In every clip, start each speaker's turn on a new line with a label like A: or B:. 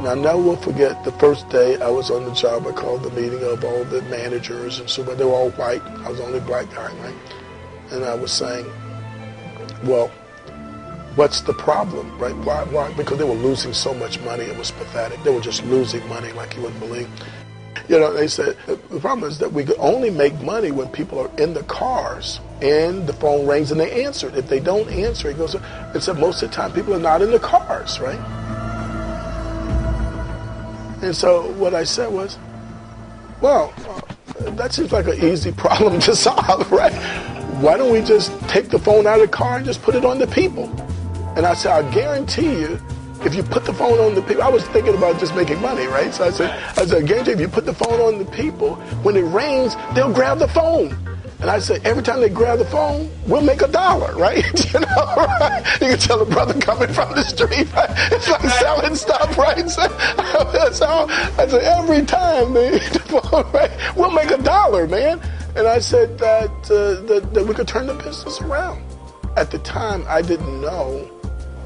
A: And I never will forget the first day I was on the job. I called the meeting of all the managers and so, but they were all white. I was the only black guy, right? And I was saying, well, what's the problem, right? Why? Because they were losing so much money. It was pathetic. They were just losing money like you wouldn't believe. You know, they said, the problem is that we could only make money when people are in the cars and the phone rings and they answer it. If they don't answer, it goes, it said most of the time people are not in the cars, right? And so what I said was, well, that seems like an easy problem to solve, right? Why don't we just take the phone out of the car and just put it on the people? And I said, I guarantee you, if you put the phone on the people, I was thinking about just making money, right? So I said, I guarantee you, if you put the phone on the people, when it rings, they'll grab the phone. And I said, every time they grab the phone, we'll make $1, right? You know, right? You can tell a brother coming from the street, right? It's like selling stuff, right? So I said, every time they hit the phone, right, we'll make $1, man. And I said that we could turn the business around. At the time, I didn't know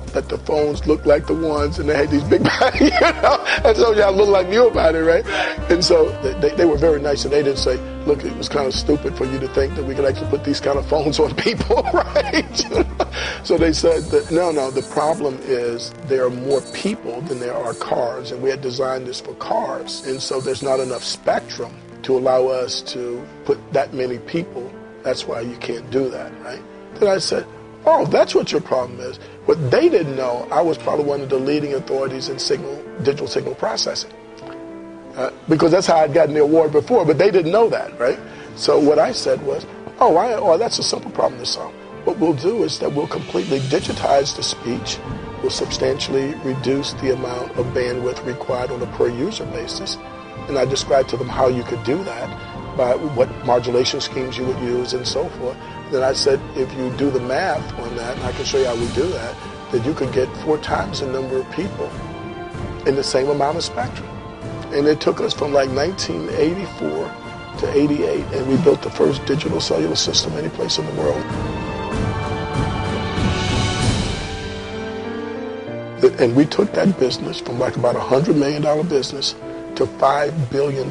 A: that the phones looked like the ones and they had these big bodies, you know, and so y'all look like you about it, right? And so they were very nice, and they didn't say, look, it was kind of stupid for you to think that we could actually put these kind of phones on people, right? So they said that, no, the problem is there are more people than there are cars, and we had designed this for cars, and so there's not enough spectrum to allow us to put that many people. That's why you can't do that, right? Then I said, oh, that's what your problem is. What they didn't know, I was probably one of the leading authorities in digital signal processing. Because that's how I'd gotten the award before, but they didn't know that, right? So what I said was, oh, that's a simple problem to solve. What we'll do is that we'll completely digitize the speech. We'll substantially reduce the amount of bandwidth required on a per user basis. And I described to them how you could do that, by what modulation schemes you would use and so forth. Then I said, if you do the math on that, and I can show you how we do that, that you could get 4 times the number of people in the same amount of spectrum. And it took us from like 1984 to 88, and we built the first digital cellular system any place in the world. And we took that business from like about $100 million business to $5 billion.